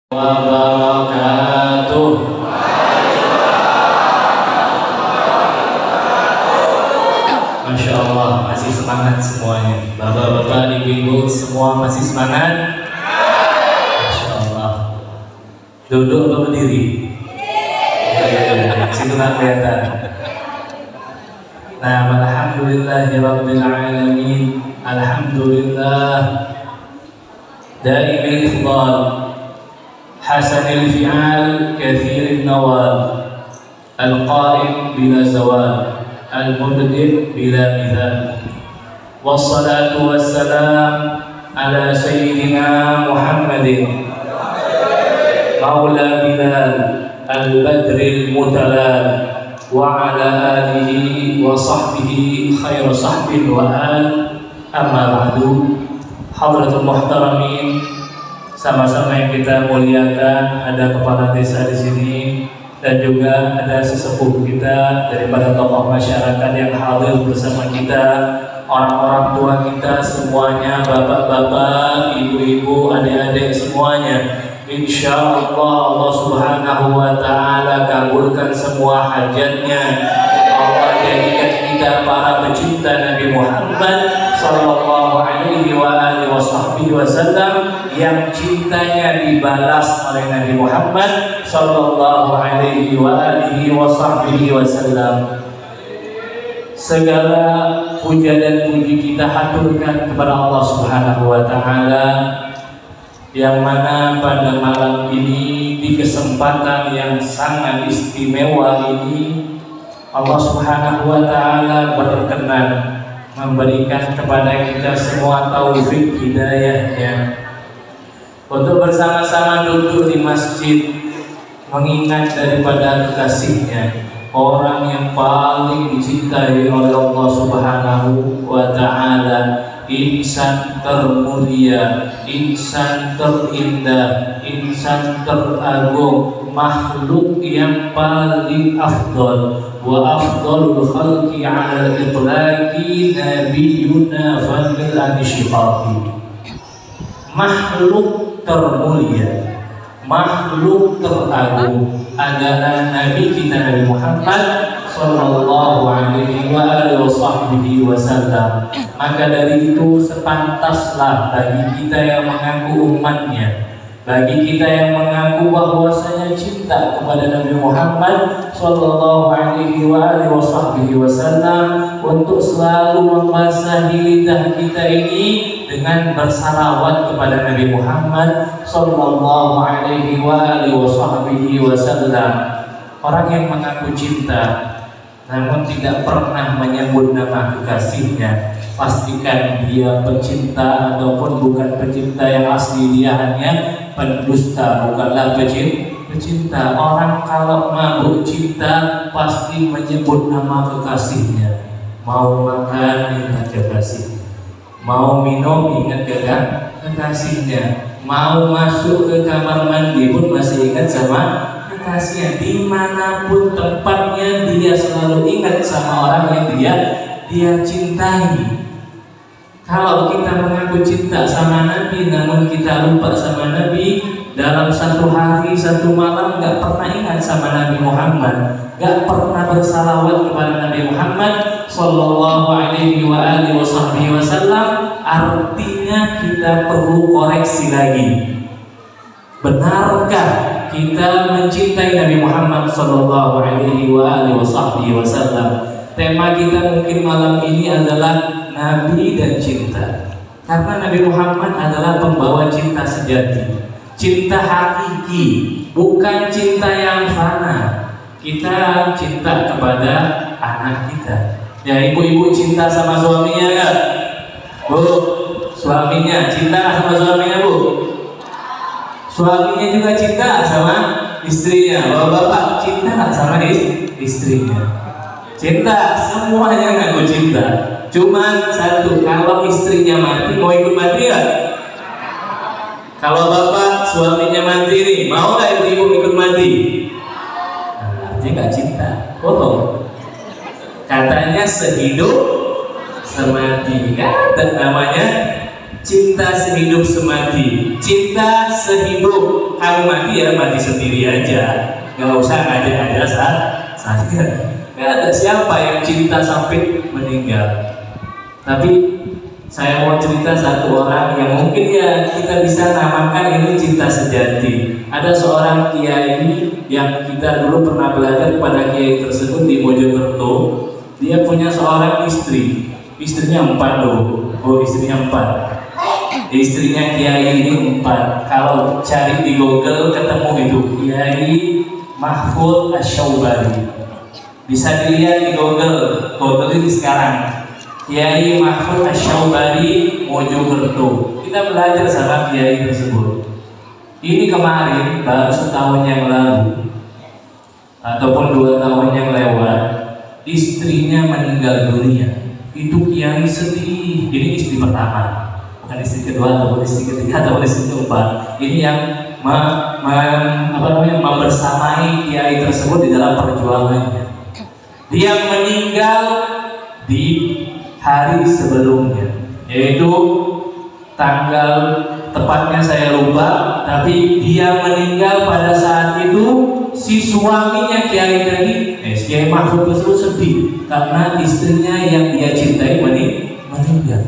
wabarakatuh. Masya Allah, masih semangat semuanya. Bapak-bapak, ibu-ibu semua masih semangat. Masya Allah. Duduk atau berdiri? Situ nggak kelihatan. Nah, alhamdulillahirabbil alamin. Alhamdulillah daimil ifdal, hasanil fi'al, kathiril nawal, al-qa'im bila zawal, al-mubdi' bila mithal. Wassalatu wassalam ala sayyidina Muhammadin maula Bilal al-badril mutalal wa ala alihi wa sahbihi khairu sahbin wa al. Amma ba'du. Hadratul muhtaramin, sama-sama yang kita muliakan, ada kepala desa di sini dan juga ada sesepuh kita daripada tokoh masyarakat yang hadir bersama kita, orang-orang tua kita semuanya, bapak-bapak, ibu-ibu, adik-adik semuanya. Insya Allah Subhanahu wa Ta'ala kabulkan semua hajatnya. Allah jadikan kita para pecinta Nabi Muhammad sallallahu alaihi wasallam yang cintanya dibalas oleh Nabi Muhammad sallallahu alaihi wasallam. Segala puja dan puji kita haturkan kepada Allah Subhanahu wa Ta'ala, yang mana pada malam ini di kesempatan yang sangat istimewa ini Allah Subhanahu wa Ta'ala berkenan memberikan kepada kita semua taufik hidayahnya untuk bersama-sama duduk di masjid mengingat daripada kekasihnya, orang yang paling dicintai oleh Allah Subhanahu wa Ta'ala, insan termulia, insan terindah, insan teragung, makhluk yang paling afdal. Wa afdalul khalqi 'ala al-itlaqi nabiyyuna fadl an-shiqaqi. Makhluk termulia, makhluk teragung adalah Nabi kita Nabi Muhammad sallallahu alaihi wasallam. Maka dari itu sepantaslah bagi kita yang mengaku umatnya, bagi kita yang mengaku bahwasanya cinta kepada Nabi Muhammad sallallahu alaihi wasallam untuk selalu membasahi lidah kita ini dengan bersalawat kepada Nabi Muhammad sallallahu alaihi wasallam. Orang yang mengaku cinta namun tidak pernah menyebut nama kekasihnya, pastikan dia pecinta ataupun bukan pecinta yang asli, dia hanya pendusta, bukanlah pecinta. Orang kalau mabuk cinta pasti menyebut nama kekasihnya. Mau makan ingat kekasihnya, mau minum ingat kekasihnya, mau masuk ke kamar mandi pun masih ingat sama kekasihnya. Dimanapun tempatnya dia selalu ingat sama orang yang dia cintai. Kalau kita mengaku cinta sama Nabi namun kita lupa sama Nabi, dalam satu hari satu malam gak pernah ingat sama Nabi Muhammad, gak pernah bersalawat kepada Nabi Muhammad sallallahu alaihi wasallam, artinya kita perlu koreksi lagi. Benarkah kita mencintai Nabi Muhammad sallallahu alaihi wasallam? Tema kita mungkin malam ini adalah Nabi dan cinta. Karena Nabi Muhammad adalah pembawa cinta sejati, cinta hakiki, bukan cinta yang fana. Kita cinta kepada anak kita. Ya, ibu-ibu cinta sama suaminya ya? Bu, suaminya cinta sama suaminya, Bu? Suaminya juga cinta sama istrinya. Bapak-bapak cinta sama istrinya? Cinta, semuanya ngaku cinta. Cuman satu, kalau istrinya mati mau ikut mati ya? Kalau bapak suaminya mati nih, mau nggak ibu ikut mati? Nah, artinya nggak cinta, bohong. Katanya sehidup semati, kan namanya cinta sehidup semati, cinta sehidup. Kamu mati ya mati sendiri aja, nggak usah ngajak-ngajak saya. Nggak ada siapa yang cinta sampai meninggal. Tapi saya mau cerita satu orang yang mungkin ya kita bisa namakan ini cinta sejati. Ada seorang kiai yang kita dulu pernah belajar kepada kiai tersebut di Mojokerto. Dia punya seorang istri, istrinya 4 loh. Oh, istrinya 4. Istrinya kiai ini 4. Kalau cari di Google ketemu itu Kiai Mahfud Asy-Syaubari. Bisa dilihat di Google ini sekarang. Kiai Mahfud Asy-Syaubari Mojokerto. Kita belajar sama kiai tersebut. Ini kemarin baru setahun yang lalu ataupun 2 tahun yang lewat, istrinya meninggal dunia. Itu kiai sedih. Ini istri pertama. Bukan istri kedua ataupun istri ketiga ataupun istri keempat. Ini yang membersamai kiai tersebut di dalam perjuangannya. Dia meninggal di hari sebelumnya, yaitu tanggal tepatnya saya lupa, tapi dia meninggal pada saat itu si suaminya kiai tadi, Kiai Mahfud tersebut sedih karena istrinya yang dia cintai meninggal.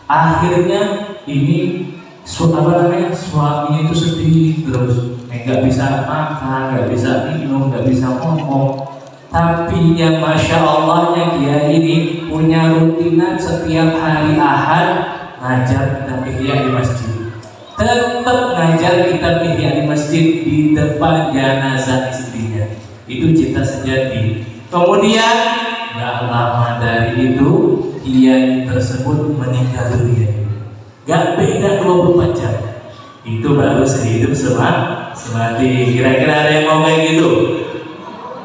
Akhirnya ini suaminya itu sedih terus, nggak bisa makan, nggak bisa minum, nggak bisa ngomong. Tapi yang masya Allahnya kiai ini punya rutinan setiap hari Ahad ngajar kitab Ihya di masjid. Tetap ngajar kitab Ihya di masjid di depan jenazah istrinya. Itu cinta sejati. Kemudian gak lama dari itu kiai tersebut meninggal dunia. Gak beda 24 jam. Itu baru sehidup semati. Kira-kira ada yang mau kayak gitu?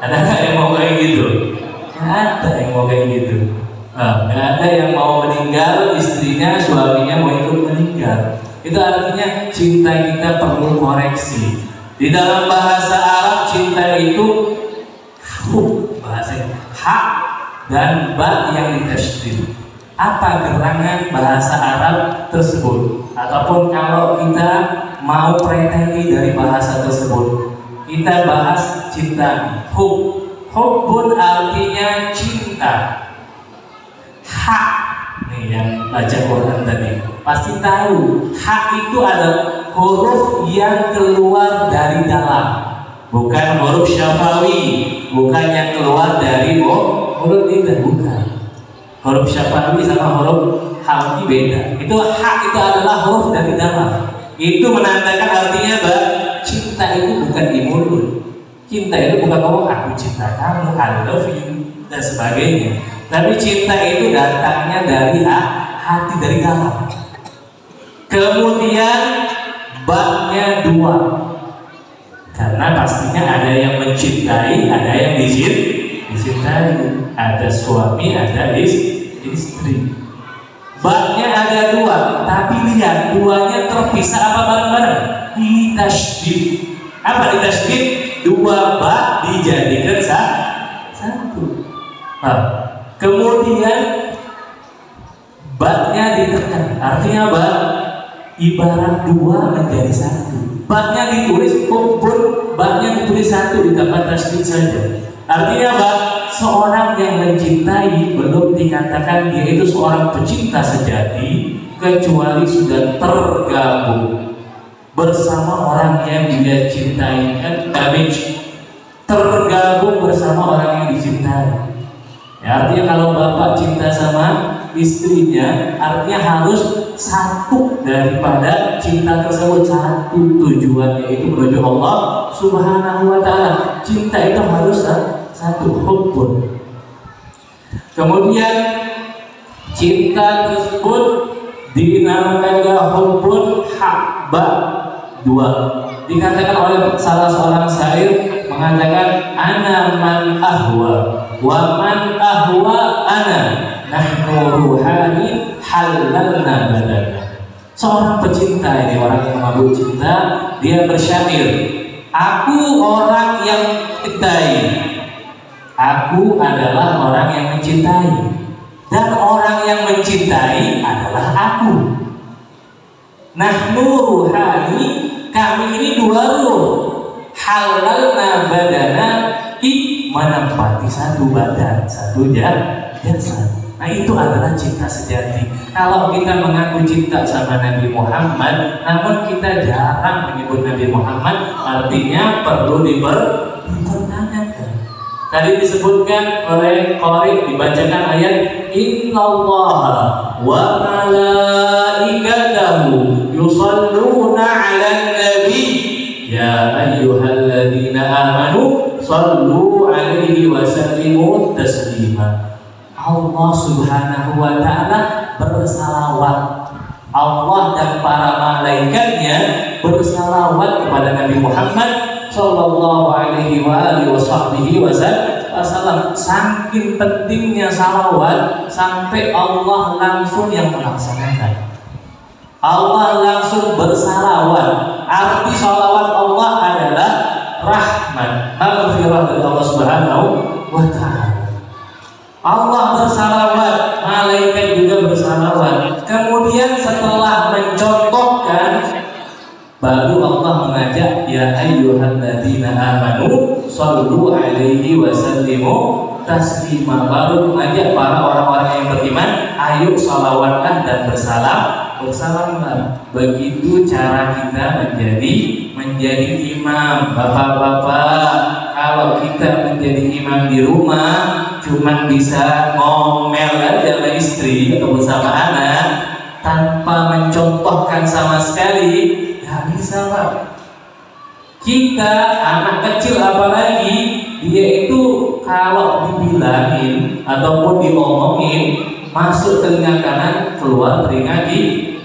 Ada nggak yang mau kayak gitu? Nggak ada yang mau kayak gitu. Nggak ada yang mau meninggal istrinya, suaminya mau ikut meninggal. Itu artinya cinta kita perlu koreksi. Di dalam bahasa Arab cinta itu bahasa hak dan ba yang ditasydid. Apa gerangan bahasa Arab tersebut? Ataupun kalau kita mau preteli dari bahasa tersebut, kita bahas cinta. Hubbun artinya cinta. Hak, nih yang baca Quran tadi pasti tahu. Hak itu adalah huruf yang keluar dari dalam, bukan huruf syafawi, bukan yang keluar dari mulut kita, bukan. Huruf syafawi sama huruf halki beda. Itu hak itu adalah huruf dari dalam. Itu menandakan artinya bahwa cinta itu bukan di mulut. Cinta itu bukan ngomong aku cinta kamu, I love you dan sebagainya. Tapi cinta itu datangnya dari hati, dari dalam. Kemudian babnya 2. Karena pastinya ada yang mencintai, ada yang dicintai. Ada suami, ada istri. Babnya ada 2, tapi lihat 2-nya terpisah apa bareng-bareng? Ditasydid. Apa ditasydid? 2 ba dijadikan satu. Kemudian ba-nya ditekan. Artinya apa? Ibarat 2 menjadi 1. Ba-nya ditulis kumpul, ba-nya ditulis 1 ditambah tasydid saja. Artinya apa? Seorang yang mencintai belum dikatakan dia itu seorang pecinta sejati kecuali sudah tergabung bersama orang yang dia cintai. Kan damage, tergabung bersama orang yang dicintai. Ya, artinya kalau bapak cinta sama istrinya, artinya harus satu daripada cinta tersebut, satu tujuannya itu menuju Allah Subhanahu wa ta'ala. Cinta itu harus satu, hubbun. Kemudian cinta tersebut dinamakan hubbun habba 2. Dikatakan oleh salah seorang syair mengatakan ana man ahwa wa man ahwa ana nahnu ruhani halalna badana. Seorang pecinta ini, orang yang mabuk cinta, dia bersyair, aku orang yang mencintai, aku adalah orang yang mencintai, dan orang yang mencintai adalah aku. Nahnu ruhani, kami ini dua ruh. Halalna badana, menempati satu badan, satu jasad. Nah itu adalah cinta sejati. Kalau kita mengaku cinta sama Nabi Muhammad, namun kita jarang menyebut Nabi Muhammad, artinya perlu dipertanyakan. Tadi disebutkan oleh Qari, dibacakan ayat Innallaha wa malaikatahu yusalluna 'alan nabi ya ayyuhalladzina amanu sallu 'alaihi wa sallimu taslima. Allah Subhanahu wa ta'ala bersalawat. Allah dan para malaikatnya bersalawat kepada Nabi Muhammad sallallahu alaihi wasallam. Saking pentingnya salawat sampai Allah langsung yang melaksanakan. Allah langsung bersalawat. Arti salawat Allah adalah rahmat, maghfirah dari Allah Subhanahu wa ta'ala. Allah bersalawat, malaikat juga bersalawat. Kemudian setelah mencontohkan, baru Allah mengajak ya ayyuhalladzina amanu shallu alaihi wa sallimu taslima. Baru mengajak para orang-orang yang beriman, ayo salawatlah dan bersalamlah. Begitu cara kita menjadi imam. Bapak-bapak, kalau kita menjadi imam di rumah cuman bisa ngomel aja sama istri atau bersama anak tanpa mencontohkan sama sekali, nggak bisa Pak. Kita anak kecil apalagi, dia itu kalau dibilangin ataupun diomongin masuk telinga kanan, keluar telinga kiri.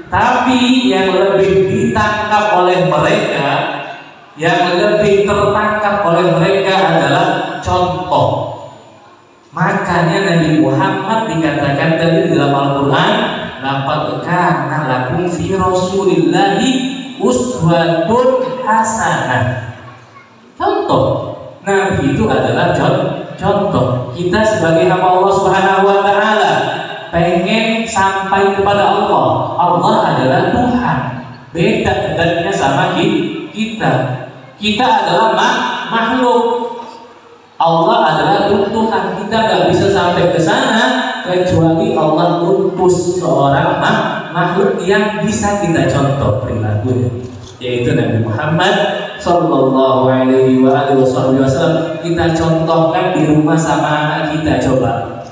Tapi yang lebih ditangkap oleh mereka, yang lebih tertangkap oleh mereka adalah contoh. Makanya Nabi Muhammad dikatakan tadi di dalam Al-Quran, laqad kana lakum fi Rasulillahi uswatun hasanah. Contoh. Nabi itu adalah contoh. Kita sebagai hamba Allah Subhanahu wa ta'ala pengen sampai kepada Allah. Allah adalah Tuhan. Beda dengannya sama kita. Kita adalah makhluk. Allah adalah Tuhan. Kita nggak bisa sampai ke sana kecuali Allah utus seorang makhluk yang bisa kita contoh perilakunya, yaitu Nabi Muhammad sallallahu alaihi wasallam. Kita contohkan di rumah sama anak kita, coba.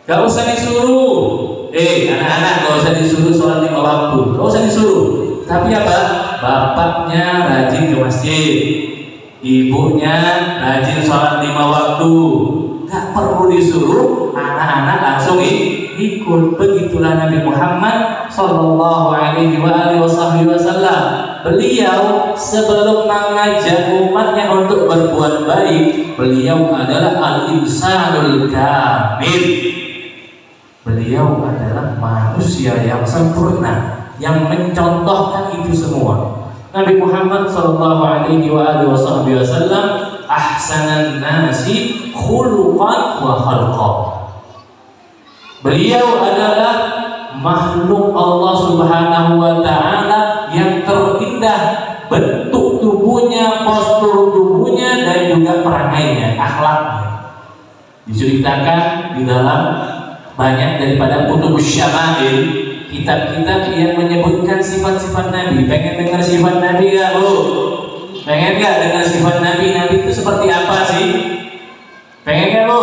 Gak usah disuruh, anak-anak gak usah disuruh sholat 5 waktu, gak usah disuruh. Tapi apa? Bapaknya rajin ke masjid, ibunya rajin sholat 5 waktu. Gak perlu disuruh, anak-anak langsung ikut. Begitulah Nabi Muhammad sallallahu alaihi wasallam. Beliau sebelum mengajak umatnya untuk berbuat baik, beliau adalah al-insanul kamil. Beliau adalah manusia yang sempurna, yang mencontohkan itu semua. Nabi Muhammad sallallahu alaihi wasallam ahsanan nasi khuluqan wa khalqan. Beliau adalah makhluk Allah Subhanahu wa ta'ala yang terindah bentuk tubuhnya, postur tubuhnya, dan juga perangainya, akhlaknya. Diceritakan di dalam banyak daripada kutubus syama'il, kitab-kitab yang menyebutkan sifat-sifat Nabi. Pengen dengar sifat Nabi gak, Bu? Pengen gak dengar sifat Nabi? Nabi itu seperti apa sih? Pengen gak, Bu?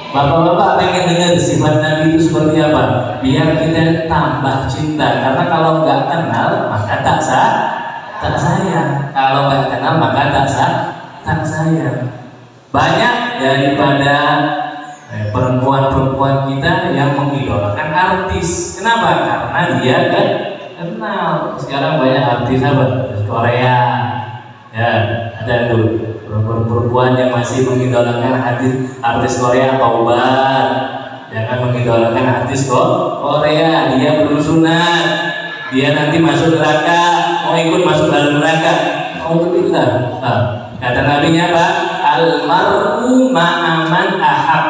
Bapak-bapak pengen dengar sifat Nabi itu seperti apa? Biar kita tambah cinta. Karena kalau nggak kenal maka tak sayang. Kalau nggak kenal maka tak sayang. Banyak daripada perempuan-perempuan kita yang mengidolakan artis. Kenapa? Karena dia kan kenal. Sekarang banyak artis apa? Korea. Ya, ada tuh perempuan yang masih mengidolakan artis Korea. Taubat, jangan mengidolakan artis Korea. Dia belum sunat, dia nanti masuk neraka, mau ikut masuk dalam neraka. Alhamdulillah. Kata Nabi-nya apa? Al-mar'u ma'aman ahab.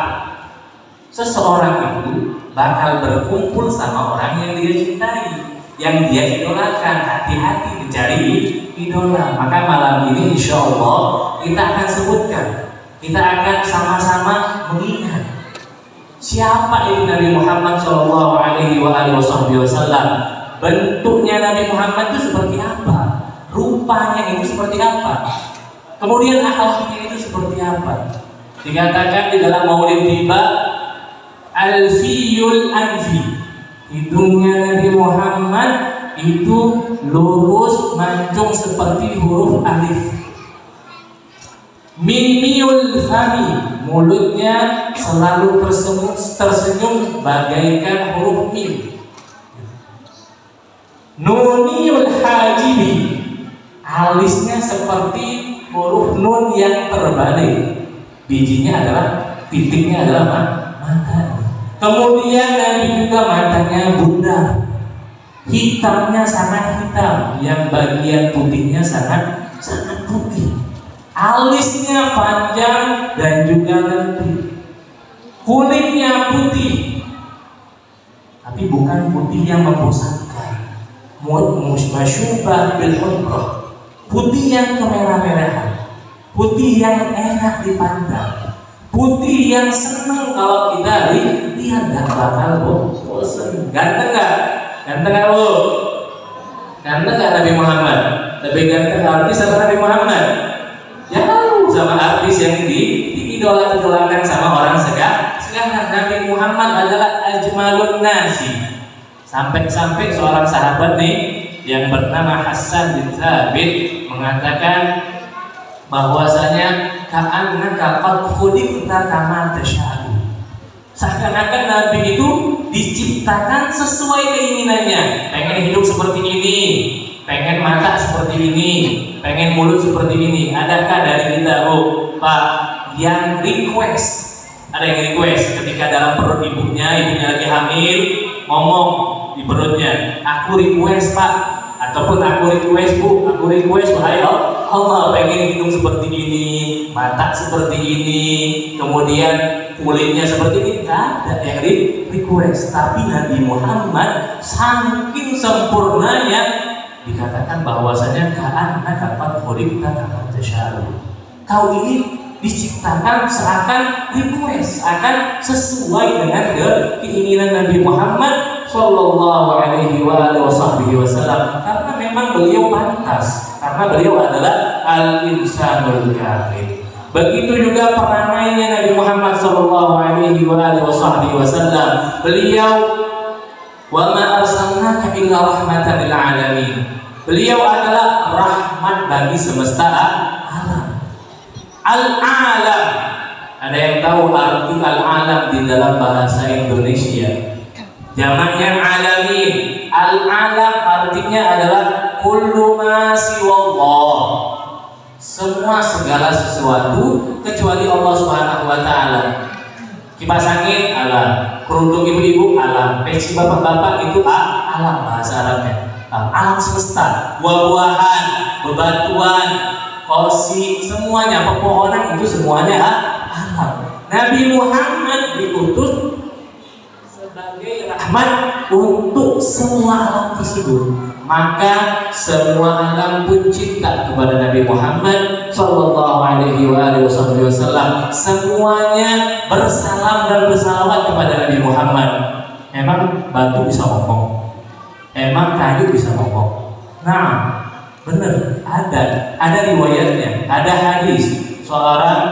Seseorang itu bakal berkumpul sama orang yang dia cintai. yang dia idolakan. Hati-hati mencari idola. Maka malam ini insya Allah kita akan sebutkan, kita akan sama-sama mengingat siapa ini Nabi Muhammad Shallallahu Alaihi Wasallam. Bentuknya Nabi Muhammad itu seperti apa, rupanya itu seperti apa, kemudian akhlaknya itu seperti apa. Dikatakan di dalam Maulid tiba Alfiyul Anfi, hidungnya Nabi Muhammad itu lurus mancung seperti huruf alif. Mimiul Fami, mulutnya selalu tersenyum bagaikan huruf mim. Nuniul Hajibi, alisnya seperti huruf nun yang terbalik. Bijinya adalah, titiknya adalah mata. Kemudian Nabi juga matanya bundar, hitamnya sangat hitam, yang bagian putihnya sangat putih. Alisnya panjang dan juga lentik, kulitnya putih, tapi bukan putih yang membosankan, masyubah bil humrah, putih yang kemerah-merahan, putih yang enak dipandang, putih yang senang kalau kita lihat, gak bakal bosan. Ganteng gak? Ganteng gak lu? Ganteng gak Nabi Muhammad? Lebih ganteng artis sama Nabi Muhammad? Jauh sama artis yang diidolakan sama orang sekarang. Nabi Muhammad adalah ajmalun nasi. Sampai-sampai seorang sahabat nih yang bernama Hasan bin Thabit mengatakan bahwasanya ka'annaka qad khuliqta kama tasya'u. Seakan-akan Nabi itu diciptakan sesuai keinginannya. Pengen hidup seperti ini, pengen mata seperti ini, pengen mulut seperti ini. Adakah dari kita, Pak, yang request? Ada yang request ketika dalam perut ibunya lagi hamil, ngomong di perutnya, aku request Pak, ataupun aku request Bu, aku request wahai Allah, pengen hidung seperti ini, mata seperti ini, kemudian kulitnya seperti ini. Tidak ada yang request. Tapi Nabi Muhammad saking sempurnanya dikatakan bahwasanya ka'annaka qad khuliqta kama tasya'u. Kau ini diciptakan seakan request, akan sesuai dengan keinginan Nabi Muhammad Sallallahu Alaihi Wasallam, karena memang beliau pantas, karena beliau adalah al-insanul kamil. Begitu juga peranainya Nabi Muhammad Sallallahu Alaihi Wasallam. Beliau wa ma arsalnaka illa rahmatan lil alamin. Beliau adalah rahmat bagi semesta alam. Al-alam. Ada yang tahu arti al-alam di dalam bahasa Indonesia? Jamaknya alamin. Al-alam artinya adalah kullu ma siwallah. Semua segala sesuatu kecuali Allah Subhanahu wa taala. Kipas angin alam, kerudung ibu-ibu alam, peci bapak-bapak itu alam bahasa Arabnya. Alam semesta, buah-buahan, bebatuan, kosi, semuanya, pepohonan itu semuanya alam. Nabi Muhammad diutus sebagai rahmat untuk semua alam tersebut. Maka semua alam pun cinta kepada Nabi Muhammad Sallallahu Alaihi Wasallam. Semuanya bersalam dan bersalawat kepada Nabi Muhammad. Emang batu bisa ngomong? Emang kayu bisa ngomong? Nah, benar, ada riwayatnya, ada hadis seorang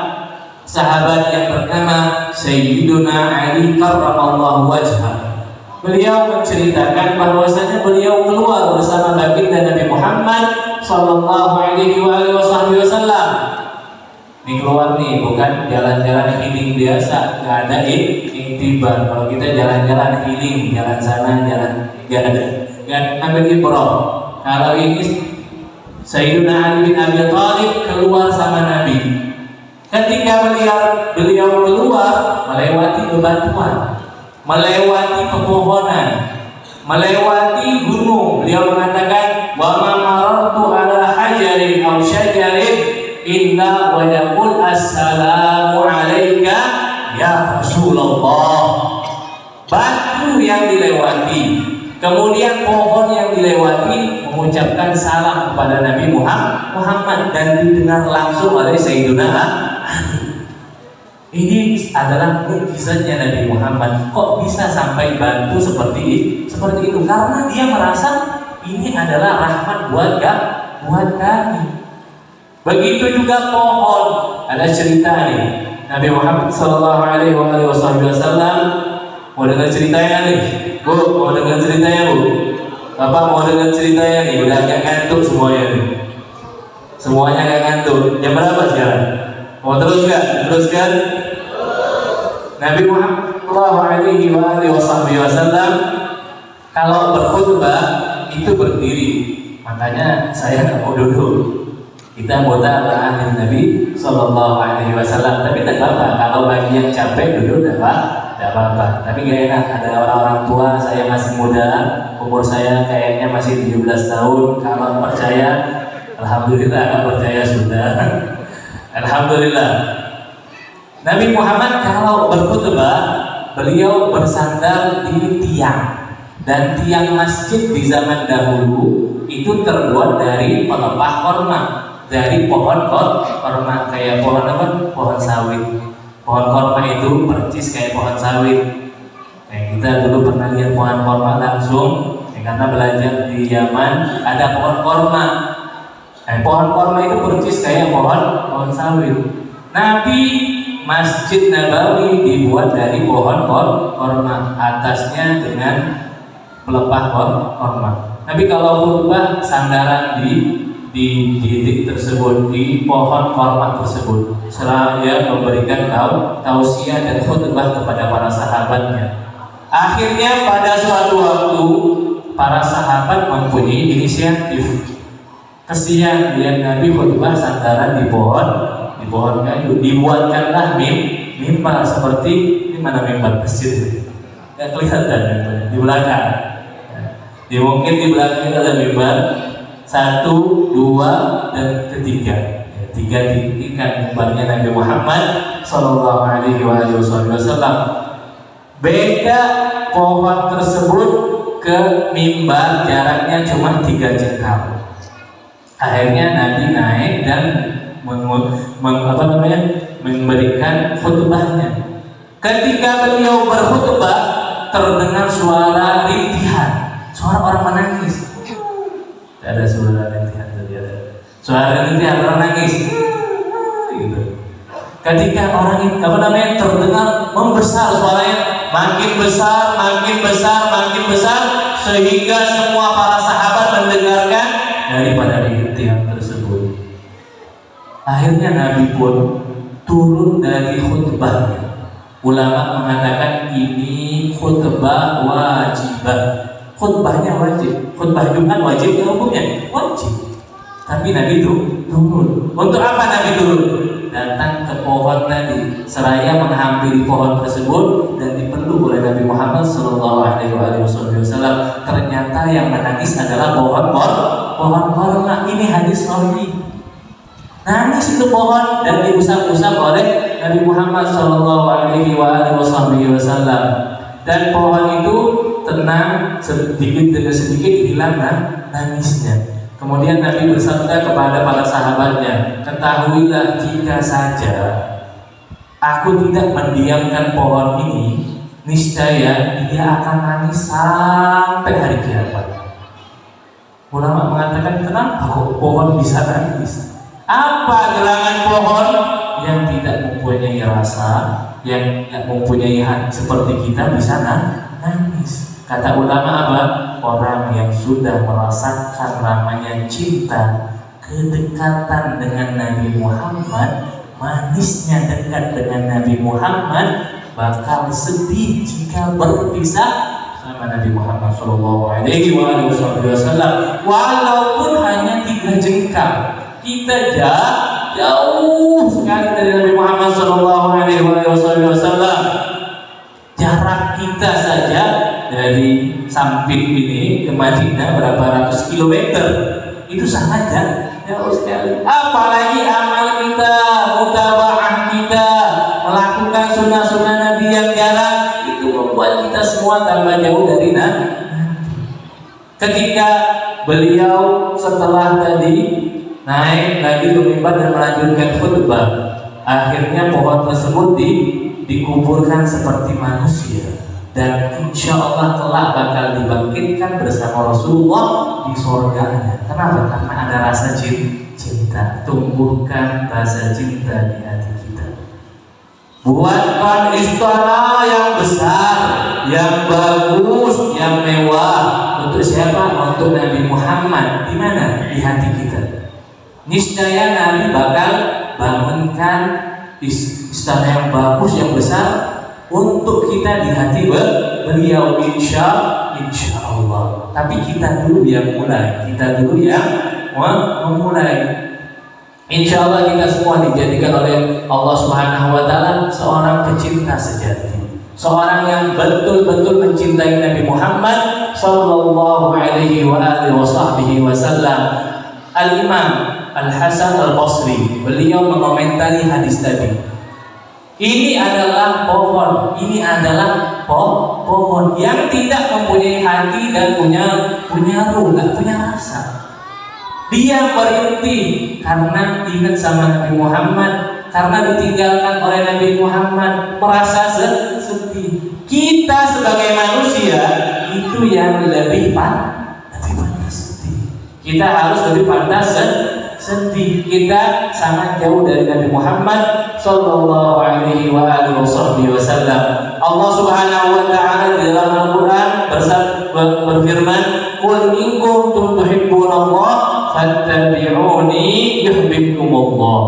sahabat yang bernama Sayyiduna Ali karramallahu wajhah. Beliau menceritakan bahwasanya beliau keluar bersama baginda Nabi Muhammad Sallallahu Alaihi Wasallam. Ini keluar nih, bukan jalan-jalan healing biasa, nggak ada iktibar. Kalau kita jalan-jalan healing, jalan sana, nggak ambil ibrah. Kalau ini Sayyidina Ali bin Abi Thalib keluar sama Nabi. Ketika beliau keluar melewati bebatuan, melewati pepohonan, melewati gunung, beliau mengatakan wa ma marartu ala hajarin aw syajarin illa wa yaqul assalamu alayka ya Rasulullah. Batu yang dilewati, Kemudian pohon yang dilewati mengucapkan salam kepada Nabi Muhammad dan didengar langsung oleh Sayyidina Ali. Ini adalah mukjizatnya Nabi Muhammad. Kok bisa sampai bantu seperti itu? Karena dia merasa ini adalah rahmat buat kami. Begitu juga pohon. Ada cerita nih. Nabi Muhammad Sallallahu Alaihi Wasallam. Mau dengar ceritanya nih? Bu, mau dengar ceritanya bu? Bapak mau dengar ceritanya nih? Udah agak ngantuk semuanya nih. Semuanya agak ngantuk. Jam berapa sekarang? Mau teruskan? Nabi Muhammad Sallallahu Alaihi Wasallam kalau berkhutbah itu berdiri. Makanya saya nggak mau duduk. Kita anggota ahli Nabi Sallallahu Alaihi Wasallam. Tapi tidak apa-apa. Kalau bagi yang capek duduk tidak apa-apa. Tapi gak enak ada orang-orang tua. Saya masih muda, umur saya kayaknya masih 17 tahun. Kalau percaya, alhamdulillah. Kalau percaya sudah. Alhamdulillah. Nabi Muhammad kalau berkhutbah, beliau bersandar di tiang. Dan tiang masjid di zaman dahulu itu terbuat dari pelepah korma. Dari pohon korma, kayak pohon apa? Pohon sawit. Pohon korma itu percis kayak pohon sawit. Kita dulu pernah lihat pohon korma langsung, karena belajar di Yaman ada pohon korma. Pohon korma itu percis kayak pohon sawit. Nabi Masjid Nabawi dibuat dari pohon korma, atasnya dengan pelepah korma. Nabi kalau khutbah sandaran di titik tersebut, di pohon korma tersebut, seraya memberikan tausiah dan khutbah kepada para sahabatnya. Akhirnya pada suatu waktu para sahabat mempunyai inisiatif. Kesian lihat Nabi khutbah sandaran di pohon kayu. Dibuatkanlah mimbar seperti ini, mana mimbar masjid? Nggak kelihatan di belakang. Mungkin di belakang ada mimbar. 1, 2, dan 3. 3 titikkan mimbarnya Nabi Muhammad Sallallahu Alaihi Wasallam. Beda pohon tersebut ke mimbar jaraknya cuma 3 jengkal. Akhirnya Nabi naik dan memberikan khutbahnya. Ketika beliau berkhutbah, terdengar suara rintihan, suara orang menangis. Ada suara rintihan terjadi. Suara rintihan orang nangis. Gitu. Ketika orang ini terdengar membesar suaranya, makin besar sehingga semua para sahabat mendengarkan daripada rintihan tersebut. Akhirnya Nabi pun turun dari khutbahnya. Ulama mengatakan ini khutbah wajibah. Khutbahnya wajib, khutbah Jumat wajib ya hukumnya? Wajib. Tapi Nabi turun. Untuk apa Nabi turun? Datang ke pohon tadi, seraya menghampiri pohon tersebut dan dipeluk oleh Nabi Muhammad Sallallahu Alaihi Wasallam. Ternyata yang menangis adalah pohon korma. Ini hadis sahih. Nangis itu pohon dan diusap-usap oleh Nabi Muhammad Sallallahu Alaihi Wasallam. Dan pohon itu tenang, sedikit demi sedikit hilang nangisnya. Kemudian Nabi bersabda kepada para sahabatnya, ketahuilah jika saja aku tidak mendiamkan pohon ini, niscaya dia akan nangis sampai hari kiamat. Ulama mengatakan, kenapa kok pohon bisa nangis? Apa gerangan pohon yang tidak mempunyai rasa, yang tidak mempunyai hati seperti kita bisa nangis? Kata ulama apa? Orang yang sudah merasakan namanya cinta, kedekatan dengan Nabi Muhammad, manisnya dekat dengan Nabi Muhammad, bakal sedih jika berpisah sama Nabi Muhammad Sallallahu Alaihi Wasallam. Walaupun hanya 3 jengkal, kita jauh sekali dari Nabi Muhammad Sallallahu Alaihi Wasallam. Jarak kita saja dari Sampit ini ke Madinah berapa ratus kilometer, itu sangat jauh sekali. Apalagi amal kita, mutabaah kita, melakukan sunnah-sunnah Nabi yang jarang, itu membuat kita semua tambah jauh dari Nabi. Ketika beliau setelah tadi naik lagi ke mimbar dan melanjutkan khutbah, akhirnya pohon tersebut dikuburkan seperti manusia, dan insya Allah kelak bakal dibangkitkan bersama Rasulullah di surganya. Kenapa? Karena ada rasa cinta. Tumbuhkan rasa cinta di hati kita. Buatkan istana yang besar, yang bagus, yang mewah. Untuk siapa? Untuk Nabi Muhammad. Di mana? Di hati kita. Niscaya Nabi bakal bangunkan istana yang bagus, yang besar untuk kita di hati beliau, insya Allah. Tapi kita dulu yang mulai, kita dulu yang memulai. Insya Allah kita semua dijadikan oleh Allah Subhanahu Wa Taala seorang pecinta sejati, seorang yang betul-betul mencintai Nabi Muhammad Sallallahu Alaihi Wasallam. Al-Imam Al-Hasan Al-Basri beliau mengomentari hadis tadi. Ini adalah pohon, ini adalah pohon yang tidak mempunyai hati dan punya ruh, dan punya rasa. Dia merintih karena ingat sama Nabi Muhammad, karena ditinggalkan oleh Nabi Muhammad, merasa sedih. Kita sebagai manusia itu yang lebih pantas sedih. Kita harus lebih pantas sedih. Kita sangat jauh dari Nabi Muhammad Sallallahu Alaihi Wasallam. Allah Subhanahu Wa Taala di dalam Al-Quran berfirman, "Qul in kuntum tuhibbunallah fattabi'uni yuhibbukumullah."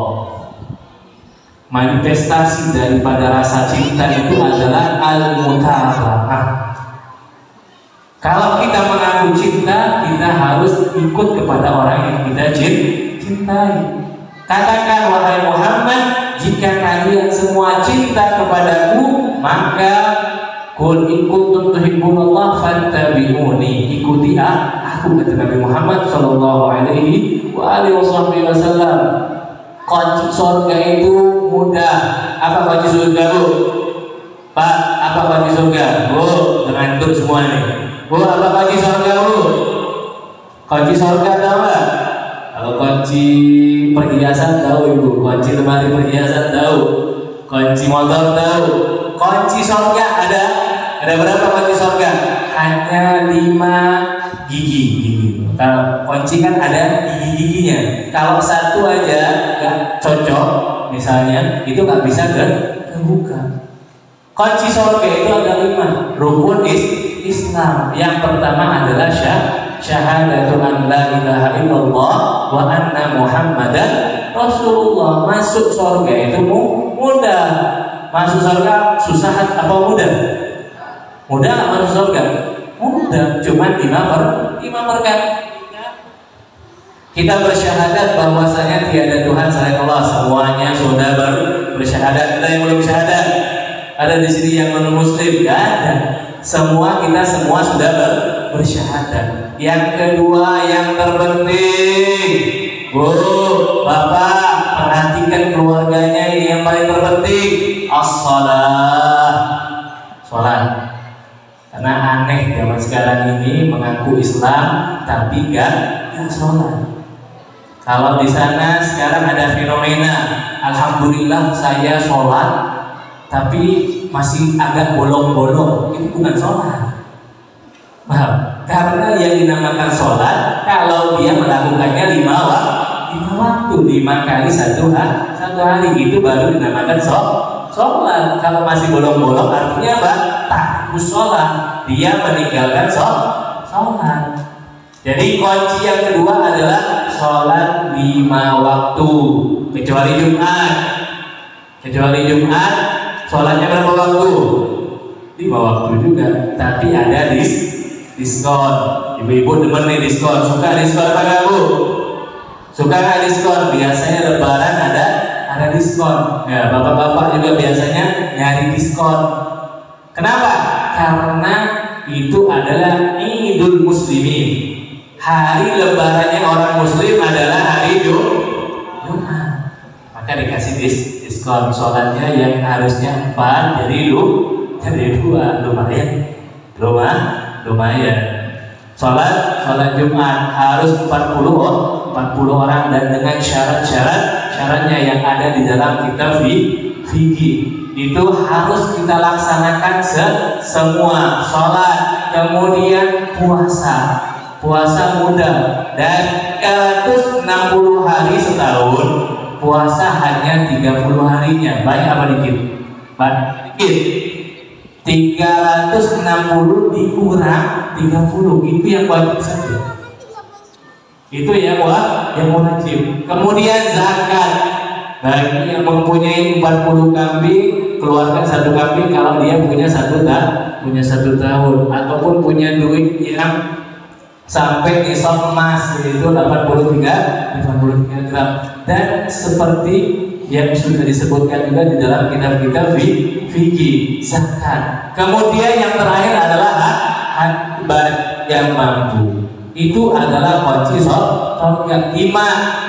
Manifestasi daripada rasa cinta itu adalah al-mutaba'ah. Kalau kita mengaku cinta, kita harus ikut kepada orang yang kita cintai. Katakan, wahai Muhammad, jika kalian semua cinta kepadaku, maka qul in kuntum tuhibbunallah fattabi'uni, ikuti aku, kata Nabi Muhammad sallallahu alaihi wasallam. Kunci surga itu mudah. Apa kunci surga, Bu? Pak, apa kunci surga? Bu, ngantuk semua nih. Bu, apa kunci surga, Bu? Kunci surga tahu nggak? Kalau kunci perhiasan tahu Ibu, kunci lemari perhiasan tahu, kunci motor tahu. Kunci surga ada berapa kunci surga? Hanya 5 gigi. Kalau kunci kan ada gigi-giginya. Kalau satu aja nggak cocok, misalnya, itu nggak bisa kebuka. Kunci surga itu ada 5 rukun Islam. Yang pertama adalah syahadatu an la ilaha illallah wa anna Muhammadan Rasulullah. Masuk surga itu mudah. Masuk surga susah apa mudah? Mudah nggak masuk surga? Mudah, cuma 5 perkara. Kita bersyahadat bahwasanya tiada Tuhan selain Allah. Semuanya sudah bersyahadat. Kita yang belum syahadat, ada di sini yang non muslim, nggak ada. Kita semua sudah bersyahadat. Yang kedua, yang terpenting, Bu, Bapak, perhatikan keluarganya, ini yang paling terpenting, sholat. Karena aneh zaman sekarang ini mengaku Islam tapi gak sholat. Kalau di sana sekarang ada fenomena, alhamdulillah saya sholat tapi masih agak bolong-bolong, itu bukan sholat. Paham? Karena yang dinamakan sholat kalau dia melakukannya 5 waktu, 5 kali satu hari, itu baru dinamakan sholat. Kalau masih bolong-bolong artinya apa? Takut sholat, dia meninggalkan sholat. Jadi kunci yang kedua adalah sholat 5 waktu, kecuali Jumat. Sholatnya berapa waktu? 5 waktu juga, tapi ada diskon. Ibu-ibu demen nih diskon. Suka diskon apa enggak, Bu? Suka nggak diskon? Biasanya lebaran ada diskon. Ya, bapak-bapak juga biasanya nyari diskon. Kenapa? Karena itu adalah Idul Muslimin. Hari lebarannya orang muslim adalah hari Jumat. Maka dikasih diskon. Sholatnya yang harusnya 4 jadi 2. Lumayan. Sholat Jumat harus 40 orang dan dengan syaratnya yang ada di dalam kitab fikih. Itu harus kita laksanakan semua. Sholat, kemudian puasa muda, dan 360 hari setahun, puasa hanya 30 harinya. Banyak apa dikit? Dikit. 360 dikurang 30, itu yang wajib saja. Itu yang wajib. Kemudian zakat, bagi yang mempunyai 40 kambing, keluarkan 1 kambing kalau dia punya satu tahun, ataupun punya duit yang sampai nisab emas, yaitu 83 gram. Dan seperti yang sudah disebutkan juga di dalam kitab-kitab fikih, zakat. Kemudian yang terakhir adalah hak yang mampu. Itu adalah kunci surga.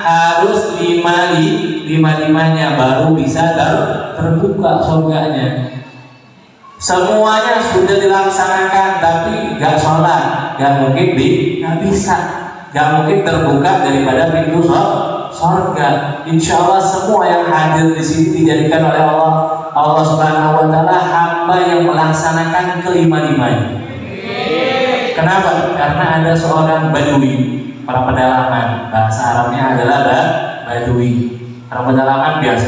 Harus lima-limanya baru bisa terbuka surganya. Semuanya sudah dilaksanakan, tapi gak sholat, gak mungkin bisa, gak mungkin terbuka daripada pintu surga. Insya Allah semua yang hadir di sini dijadikan oleh Allah Subhanahu Wa Taala hamba yang melaksanakan kelima-limanya. Kenapa? Karena ada seorang Badui, para pedalaman, bahasa Arabnya adalah Badui. Para pedalaman biasa